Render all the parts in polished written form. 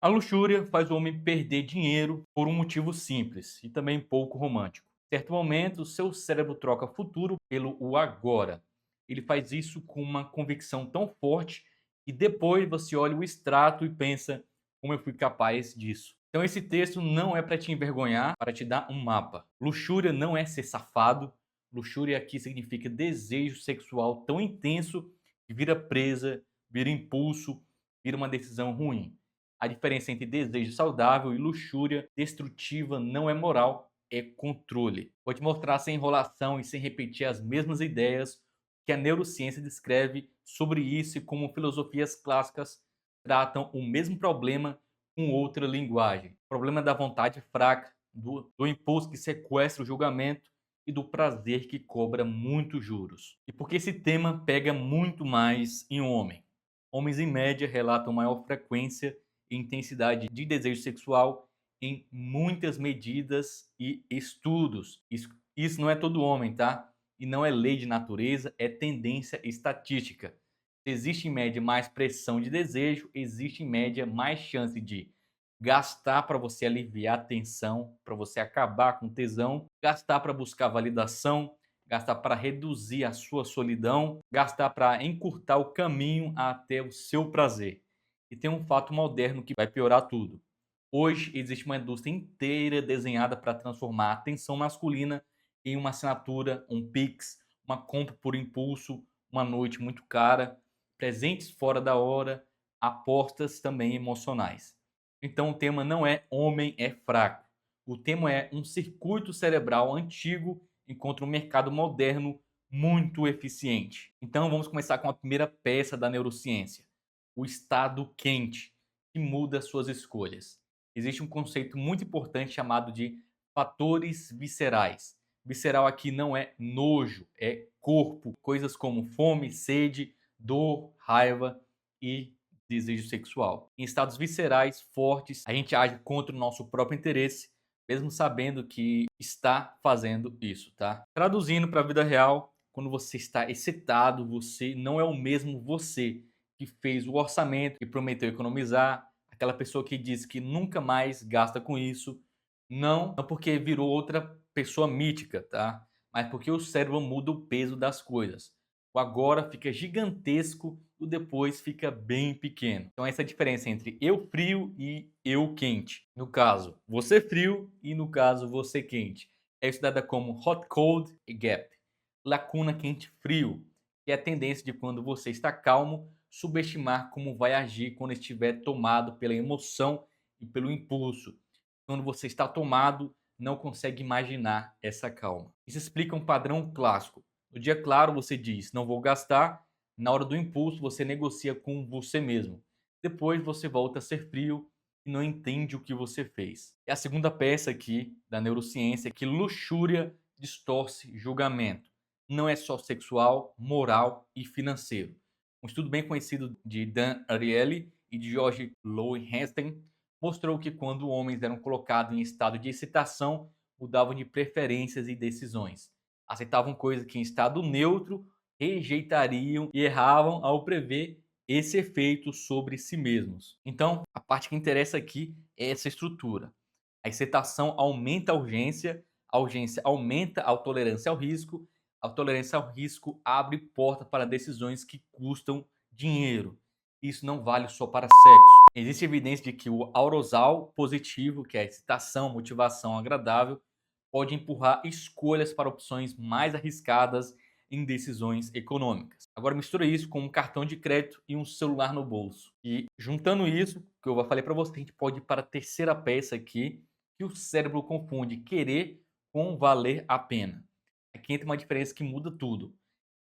A luxúria faz o homem perder dinheiro por um motivo simples e também pouco romântico. Em certo momento, seu cérebro troca futuro pelo o agora. Ele faz isso com uma convicção tão forte que depois você olha o extrato e pensa: como eu fui capaz disso? Então, esse texto não é para te envergonhar, para te dar um mapa. Luxúria não é ser safado. Luxúria aqui significa desejo sexual tão intenso que vira presa, vira impulso, vira uma decisão ruim. A diferença entre desejo saudável e luxúria destrutiva não é moral, é controle. Vou te mostrar sem enrolação e sem repetir as mesmas ideias que a neurociência descreve sobre isso e como filosofias clássicas tratam o mesmo problema com outra linguagem. O problema da vontade fraca, do impulso que sequestra o julgamento e do prazer que cobra muitos juros. E porque esse tema pega muito mais em homem. Homens, em média, relatam maior frequência e intensidade de desejo sexual em muitas medidas e estudos. Isso não é todo homem, tá? E não é lei de natureza, é tendência estatística. Se existe em média mais pressão de desejo, existe em média mais chance de gastar para você aliviar a tensão, para você acabar com tesão, gastar para buscar validação, gastar para reduzir a sua solidão, gastar para encurtar o caminho até o seu prazer. E tem um fato moderno que vai piorar tudo. Hoje existe uma indústria inteira desenhada para transformar a atenção masculina em uma assinatura, um Pix, uma compra por impulso, uma noite muito cara, presentes fora da hora, apostas também emocionais. Então o tema não é homem é fraco. O tema é um circuito cerebral antigo encontra um mercado moderno muito eficiente. Então vamos começar com a primeira peça da neurociência, o estado quente, que muda suas escolhas. Existe um conceito muito importante chamado de fatores viscerais. Visceral aqui não é nojo, é corpo, coisas como fome, sede, dor, raiva e desejo sexual. Em estados viscerais fortes, a gente age contra o nosso próprio interesse, mesmo sabendo que está fazendo isso, tá? Traduzindo para a vida real, quando você está excitado, você não é o mesmo você que fez o orçamento e prometeu economizar, aquela pessoa que diz que nunca mais gasta com isso, não porque virou outra pessoa mítica, tá? Mas porque o cérebro muda o peso das coisas. O agora fica gigantesco, o depois fica bem pequeno. Então essa é a diferença entre eu frio e eu quente. No caso, você frio e no caso, você quente. É estudada como hot cold gap, lacuna quente frio, que é a tendência de quando você está calmo, subestimar como vai agir quando estiver tomado pela emoção e pelo impulso. Quando você está tomado, não consegue imaginar essa calma. Isso explica um padrão clássico. No dia claro, você diz, não vou gastar. Na hora do impulso, você negocia com você mesmo. Depois, você volta a ser frio e não entende o que você fez. E a segunda peça aqui da neurociência é que luxúria distorce julgamento. Não é só sexual, moral e financeiro. Um estudo bem conhecido de Dan Ariely e de George Lowenstein mostrou que quando homens eram colocados em estado de excitação, mudavam de preferências e decisões. Aceitavam coisas que em estado neutro rejeitariam e erravam ao prever esse efeito sobre si mesmos. Então, a parte que interessa aqui é essa estrutura. A excitação aumenta a urgência aumenta a tolerância ao risco abre porta para decisões que custam dinheiro. Isso não vale só para sexo. Existe evidência de que o arousal positivo, que é a excitação, motivação agradável, pode empurrar escolhas para opções mais arriscadas em decisões econômicas. Agora mistura isso com um cartão de crédito e um celular no bolso. E juntando isso, que eu falei para você, a gente pode ir para a terceira peça aqui, que o cérebro confunde querer com valer a pena. Aqui entra uma diferença que muda tudo.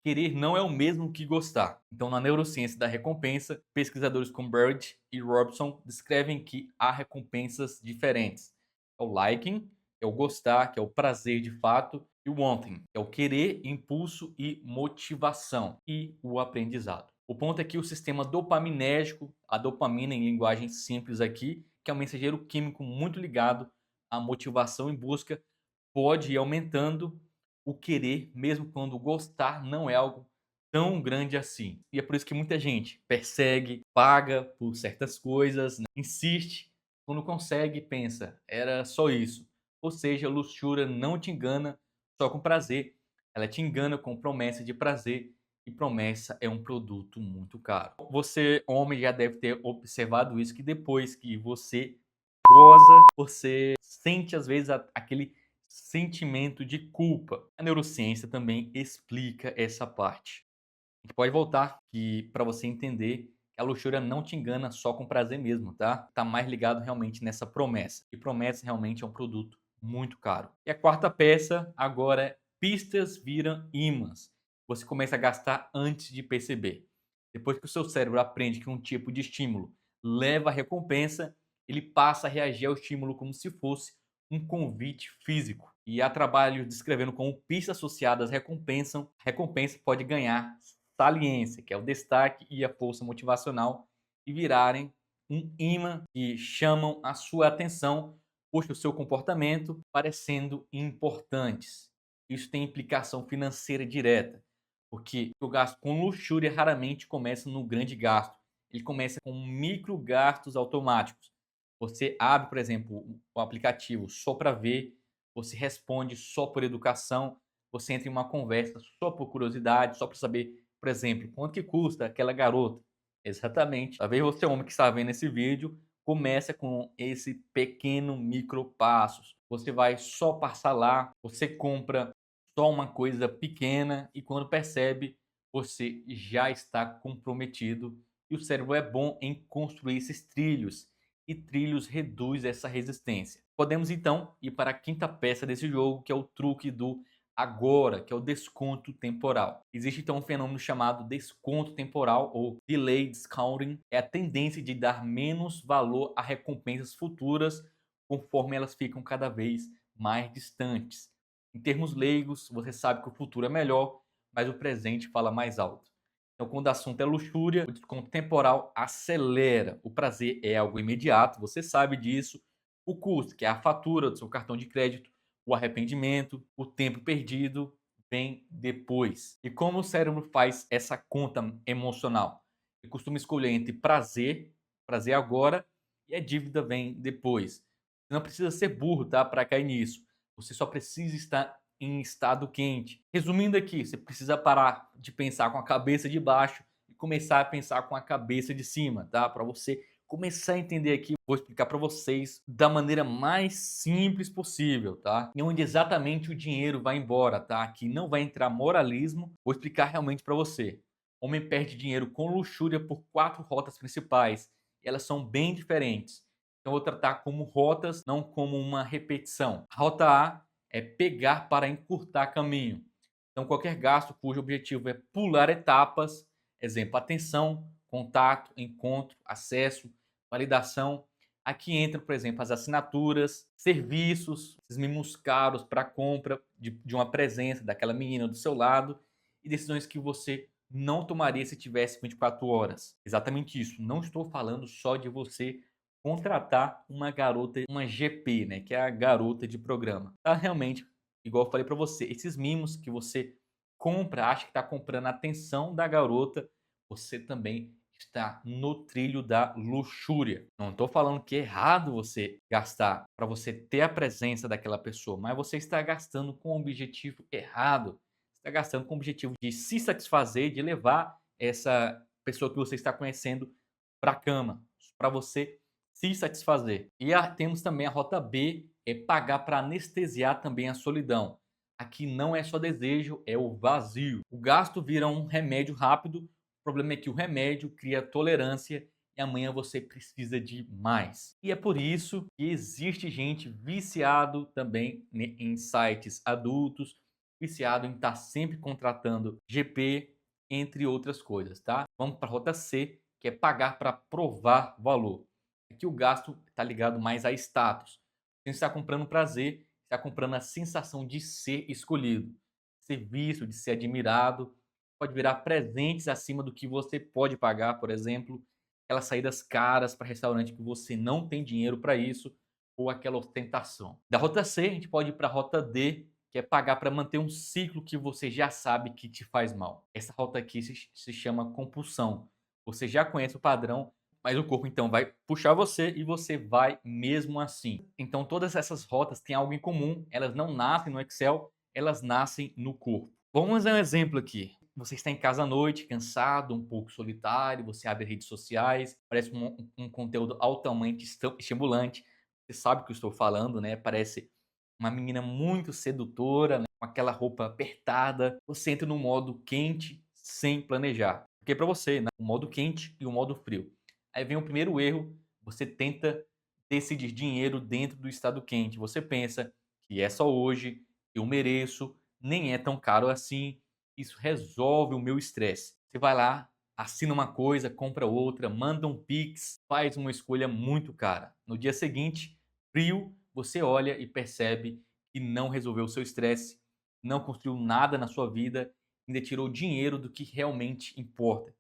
Querer não é o mesmo que gostar. Então, na neurociência da recompensa, pesquisadores como Bird e Robson descrevem que há recompensas diferentes. É o liking, é o gostar, que é o prazer de fato, e o wanting, que é o querer, impulso e motivação, e o aprendizado. O ponto é que o sistema dopaminérgico, a dopamina em linguagem simples aqui, que é um mensageiro químico muito ligado à motivação em busca, pode ir aumentando o querer, mesmo quando gostar não é algo tão grande assim. E é por isso que muita gente persegue, paga por certas coisas, né? Insiste, quando consegue, pensa, era só isso. Ou seja, a luxúria não te engana só com prazer, ela te engana com promessa de prazer, e promessa é um produto muito caro. Você, homem, já deve ter observado isso, que depois que você goza, você sente às vezes aquele sentimento de culpa. A neurociência também explica essa parte. A gente pode voltar que para você entender que a luxúria não te engana só com prazer mesmo, tá? Tá mais ligado realmente nessa promessa. E promessa realmente é um produto muito caro. E a quarta peça agora é pistas viram ímãs. Você começa a gastar antes de perceber. Depois que o seu cérebro aprende que um tipo de estímulo leva a recompensa, ele passa a reagir ao estímulo como se fosse um convite físico. E há trabalhos descrevendo como pistas associadas recompensa pode ganhar saliência, que é o destaque e a força motivacional, e virarem um imã que chamam a sua atenção, puxa o seu comportamento parecendo importantes. Isso tem implicação financeira direta, porque o gasto com luxúria raramente começa no grande gasto. Ele começa com micro gastos automáticos. Você abre, por exemplo, o aplicativo só para ver, você responde só por educação, você entra em uma conversa só por curiosidade, só para saber, por exemplo, quanto que custa aquela garota. Exatamente. Talvez você, homem que está vendo esse vídeo, começa com esse pequeno micro passos. Você vai só passar lá, você compra só uma coisa pequena e quando percebe, você já está comprometido. E o cérebro é bom em construir esses trilhos, e trilhos reduz essa resistência. Podemos então ir para a quinta peça desse jogo, que é o truque do agora, que é o desconto temporal. Existe então um fenômeno chamado desconto temporal ou delay discounting, é a tendência de dar menos valor a recompensas futuras conforme elas ficam cada vez mais distantes. Em termos leigos, você sabe que o futuro é melhor, mas o presente fala mais alto. Então, quando o assunto é luxúria, o desconto temporal acelera. O prazer é algo imediato, você sabe disso. O custo, que é a fatura do seu cartão de crédito, o arrependimento, o tempo perdido, vem depois. E como o cérebro faz essa conta emocional? Ele costuma escolher entre prazer agora, e a dívida vem depois. Você não precisa ser burro, tá, para cair nisso. Você só precisa estar em estado quente. Resumindo aqui, você precisa parar de pensar com a cabeça de baixo e começar a pensar com a cabeça de cima, tá? Para você começar a entender aqui, vou explicar para vocês da maneira mais simples possível, tá? E onde exatamente o dinheiro vai embora, tá? Aqui não vai entrar moralismo, vou explicar realmente para você. O homem perde dinheiro com luxúria por 4 rotas principais. E elas são bem diferentes. Então, eu vou tratar como rotas, não como uma repetição. A rota A é pegar para encurtar caminho. Então, qualquer gasto cujo objetivo é pular etapas, exemplo, atenção, contato, encontro, acesso, validação. Aqui entra, por exemplo, as assinaturas, serviços, esses mimos caros para compra de uma presença daquela menina do seu lado e decisões que você não tomaria se tivesse 24 horas. Exatamente isso. Não estou falando só de você contratar uma garota, uma GP, né, que é a garota de programa. Tá realmente, igual eu falei para você, esses mimos que você compra, acha que está comprando a atenção da garota, você também está no trilho da luxúria. Não estou falando que é errado você gastar para você ter a presença daquela pessoa, mas você está gastando com o objetivo errado. Está gastando com o objetivo de se satisfazer, de levar essa pessoa que você está conhecendo para a cama, para você se satisfazer. E temos também a rota B, é pagar para anestesiar também a solidão. Aqui não é só desejo, é o vazio. O gasto vira um remédio rápido, o problema é que o remédio cria tolerância e amanhã você precisa de mais. E é por isso que existe gente viciado também em sites adultos, viciado em estar sempre contratando GP, entre outras coisas, tá? Vamos para a rota C, que é pagar para provar valor. Aqui o gasto está ligado mais a status. Você está comprando prazer, está comprando a sensação de ser escolhido, de ser visto, de ser admirado. Pode virar presentes acima do que você pode pagar, por exemplo, aquelas saídas caras para restaurante que você não tem dinheiro para isso, ou aquela ostentação. Da rota C, a gente pode ir para a rota D, que é pagar para manter um ciclo que você já sabe que te faz mal. Essa rota aqui se chama compulsão. Você já conhece o padrão, mas o corpo então vai puxar você e você vai mesmo assim. Então todas essas rotas têm algo em comum, elas não nascem no Excel, elas nascem no corpo. Vamos a um exemplo aqui. Você está em casa à noite, cansado, um pouco solitário, você abre redes sociais, parece um conteúdo altamente estimulante. Você sabe o que eu estou falando, né? Parece uma menina muito sedutora, né? Com aquela roupa apertada. Você entra no modo quente sem planejar. Porque para você, né? O modo quente e o modo frio. Aí vem o primeiro erro, você tenta decidir dinheiro dentro do estado quente. Você pensa que é só hoje, eu mereço, nem é tão caro assim, isso resolve o meu estresse. Você vai lá, assina uma coisa, compra outra, manda um Pix, faz uma escolha muito cara. No dia seguinte, frio, você olha e percebe que não resolveu o seu estresse, não construiu nada na sua vida, ainda tirou dinheiro do que realmente importa.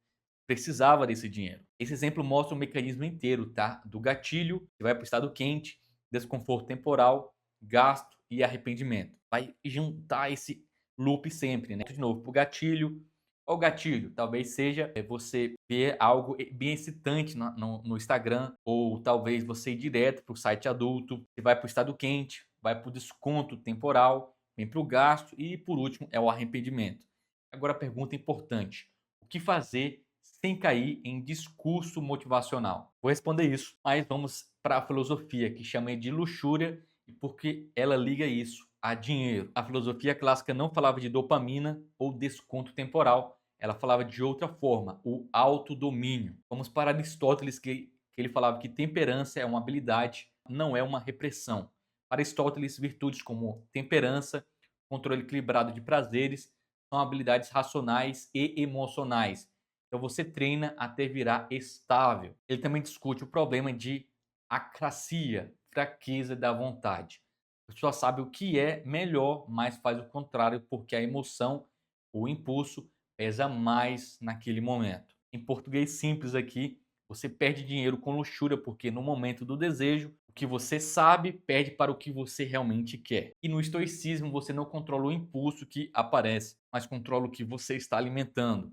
Precisava desse dinheiro. Esse exemplo mostra o mecanismo inteiro, tá? Do gatilho, que vai para o estado quente, desconforto temporal, gasto e arrependimento. Vai juntar esse loop sempre, né? De novo, para o gatilho. Qual o gatilho? Talvez seja você ver algo bem excitante no Instagram, ou talvez você ir direto para o site adulto, você vai para o estado quente, vai para o desconto temporal, vem para o gasto e, por último, é o arrependimento. Agora, a pergunta importante: o que fazer sem cair em discurso motivacional? Vou responder isso, mas vamos para a filosofia, que chama de luxúria e porque ela liga isso a dinheiro. A filosofia clássica não falava de dopamina ou desconto temporal, ela falava de outra forma, o autodomínio. Vamos para Aristóteles, que ele falava que temperança é uma habilidade, não é uma repressão. Para Aristóteles, virtudes como temperança, controle equilibrado de prazeres, são habilidades racionais e emocionais. Então você treina até virar estável. Ele também discute o problema de acrasia, fraqueza da vontade. A pessoa sabe o que é melhor, mas faz o contrário porque a emoção, o impulso, pesa mais naquele momento. Em português simples aqui, você perde dinheiro com luxúria porque no momento do desejo, o que você sabe perde para o que você realmente quer. E no estoicismo você não controla o impulso que aparece, mas controla o que você está alimentando.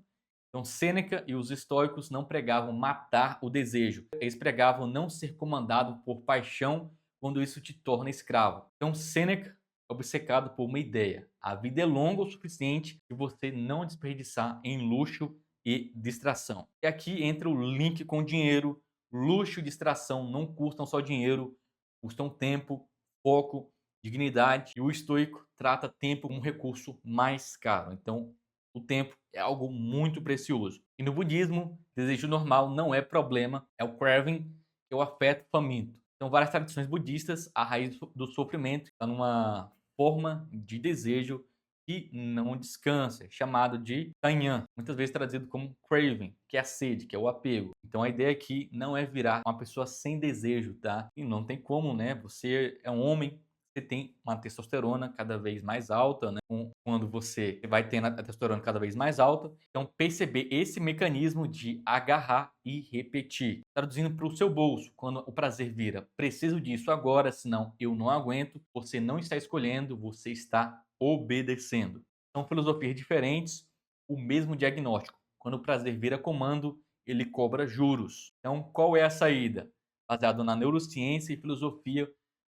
Então, Sêneca e os estoicos não pregavam matar o desejo, eles pregavam não ser comandado por paixão quando isso te torna escravo. Então, Sêneca é obcecado por uma ideia: a vida é longa o suficiente de você não desperdiçar em luxo e distração. E aqui entra o link com dinheiro. Luxo e distração não custam só dinheiro, custam tempo, foco, dignidade. E o estoico trata tempo como um recurso mais caro. Então, o tempo é algo muito precioso. E no budismo, desejo normal não é problema, é o craving, que é o afeto faminto. Então, várias tradições budistas, a raiz do sofrimento está numa forma de desejo que não descansa, chamado de tanhan, muitas vezes traduzido como craving, que é a sede, que é o apego. Então a ideia aqui não é virar uma pessoa sem desejo, tá? E não tem como, né? Você é um homem, você tem uma testosterona cada vez mais alta, né? Quando você vai tendo a testosterona cada vez mais alta. Então, perceber esse mecanismo de agarrar e repetir. Traduzindo para o seu bolso, quando o prazer vira, preciso disso agora, senão eu não aguento, você não está escolhendo, você está obedecendo. São filosofias diferentes, o mesmo diagnóstico. Quando o prazer vira comando, ele cobra juros. Então, qual é a saída? Baseado na neurociência e filosofia,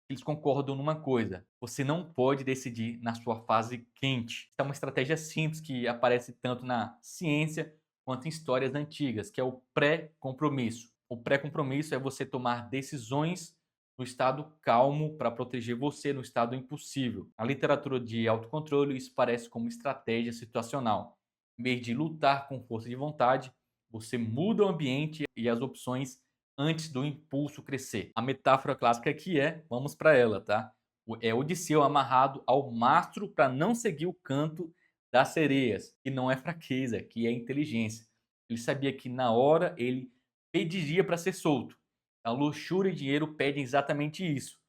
eles concordam numa coisa: você não pode decidir na sua fase quente. É uma estratégia simples que aparece tanto na ciência quanto em histórias antigas, que é o pré-compromisso. O pré-compromisso é você tomar decisões no estado calmo para proteger você no estado impossível. Na literatura de autocontrole, isso parece como estratégia situacional. Em vez de lutar com força de vontade, você muda o ambiente e as opções antes do impulso crescer. A metáfora clássica aqui é, vamos para ela, tá? É Odisseu amarrado ao mastro para não seguir o canto das sereias, que não é fraqueza, que é inteligência. Ele sabia que na hora ele pediria para ser solto. A luxúria e dinheiro pedem exatamente isso.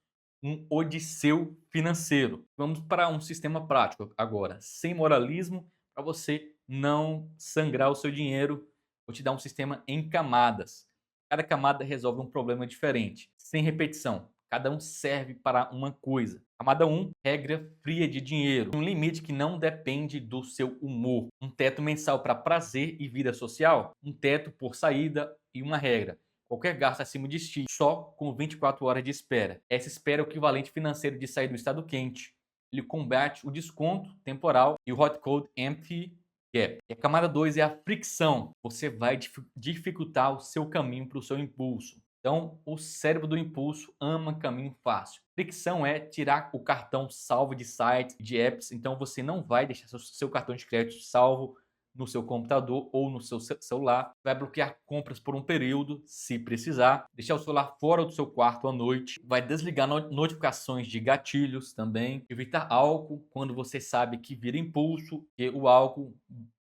Um Odisseu financeiro. Vamos para um sistema prático agora, sem moralismo, para você não sangrar o seu dinheiro. Vou te dar um sistema em camadas. Cada camada resolve um problema diferente, sem repetição. Cada um serve para uma coisa. Camada 1, regra fria de dinheiro. Um limite que não depende do seu humor. Um teto mensal para prazer e vida social. Um teto por saída e uma regra. Qualquer gasto acima de X, só com 24 horas de espera. Essa espera é o equivalente financeiro de sair do estado quente. Ele combate o desconto temporal e o hot code empty gap. E a camada 2 é a fricção. Você vai dificultar o seu caminho para o seu impulso. Então, o cérebro do impulso ama caminho fácil. Fricção é tirar o cartão salvo de sites, de apps. Então, você não vai deixar seu cartão de crédito salvo no seu computador ou no seu celular. Vai bloquear compras por um período, se precisar. Deixar o celular fora do seu quarto à noite. Vai desligar notificações de gatilhos também. Evitar álcool quando você sabe que vira impulso, que o álcool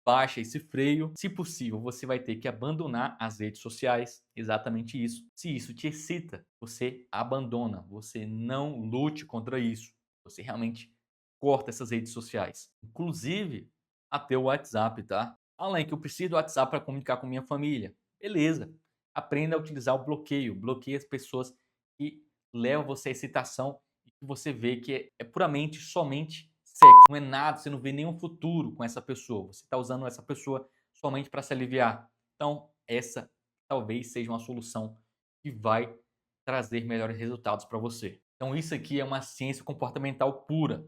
baixa esse freio. Se possível, você vai ter que abandonar as redes sociais. Exatamente isso. Se isso te excita, você abandona. Você não lute contra isso. Você realmente corta essas redes sociais. Inclusive, até o WhatsApp, tá? Além que eu preciso do WhatsApp para comunicar com minha família. Beleza. Aprenda a utilizar o bloqueio. Bloqueie as pessoas que levam você à excitação e que você vê que é puramente, somente sexo. Não é nada, você não vê nenhum futuro com essa pessoa. Você está usando essa pessoa somente para se aliviar. Então, essa talvez seja uma solução que vai trazer melhores resultados para você. Então, isso aqui é uma ciência comportamental pura.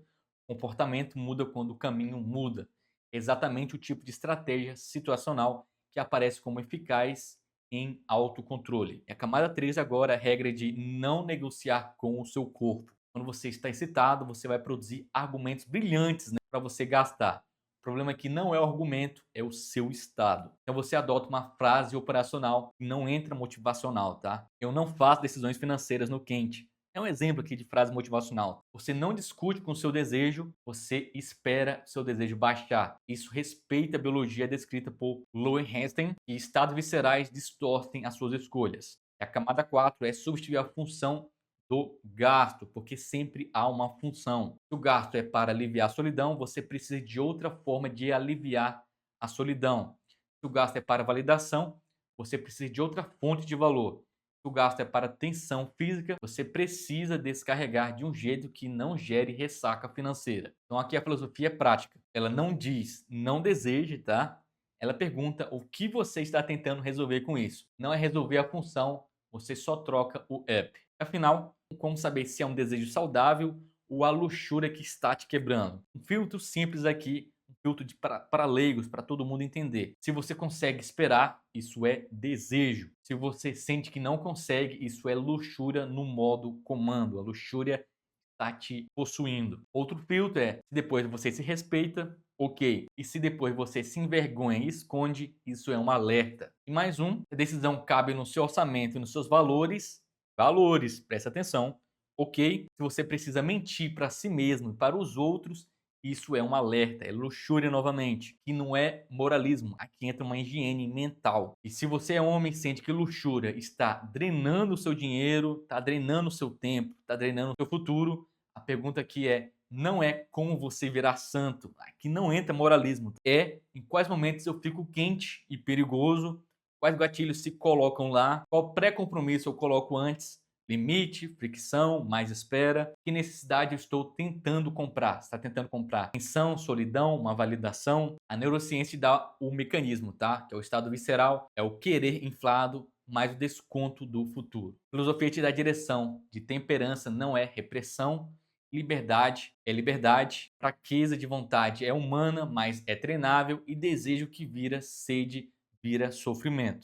O comportamento muda quando o caminho muda. Exatamente o tipo de estratégia situacional que aparece como eficaz em autocontrole. E a camada 3 agora é a regra de não negociar com o seu corpo. Quando você está excitado, você vai produzir argumentos brilhantes, né, para você gastar. O problema é que não é o argumento, é o seu estado. Então você adota uma frase operacional e não entra motivacional, tá? Eu não faço decisões financeiras no quente. É um exemplo aqui de frase motivacional. Você não discute com o seu desejo, você espera seu desejo baixar. Isso respeita a biologia descrita por Lowenstein e estados viscerais distorcem as suas escolhas. A camada 4 é substituir a função do gasto, porque sempre há uma função. Se o gasto é para aliviar a solidão, você precisa de outra forma de aliviar a solidão. Se o gasto é para validação, você precisa de outra fonte de valor. Se o gasto é para tensão física, você precisa descarregar de um jeito que não gere ressaca financeira. Então aqui a filosofia é prática. Ela não diz não deseje, tá? Ela pergunta o que você está tentando resolver com isso. Não é resolver a função, você só troca o app. Afinal, como saber se é um desejo saudável ou a luxúria que está te quebrando? Um filtro simples aqui, um filtro para leigos, para todo mundo entender. Se você consegue esperar, isso é desejo. Se você sente que não consegue, isso é luxúria no modo comando. A luxúria está te possuindo. Outro filtro é, se depois você se respeita, ok. E se depois você se envergonha e esconde, isso é um alerta. E mais um, a decisão cabe no seu orçamento e nos seus valores. Valores, presta atenção. Ok? Se você precisa mentir para si mesmo e para os outros, isso é um alerta, é luxúria novamente, que não é moralismo. Aqui entra uma higiene mental. E se você é homem e sente que luxúria está drenando o seu dinheiro, está drenando o seu tempo, está drenando o seu futuro, a pergunta aqui é, não é como você virar santo. Aqui não entra moralismo. É em quais momentos eu fico quente e perigoso, quais gatilhos se colocam lá, qual pré-compromisso eu coloco antes, limite, fricção, mais espera. Que necessidade eu estou tentando comprar? Você está tentando comprar tensão, solidão, uma validação? A neurociência dá o mecanismo, tá? Que é o estado visceral, é o querer inflado, mais o desconto do futuro. Filosofia te dá direção de temperança, não é repressão. Liberdade é liberdade. Fraqueza de vontade é humana, mas é treinável. E desejo que vira sede, vira sofrimento.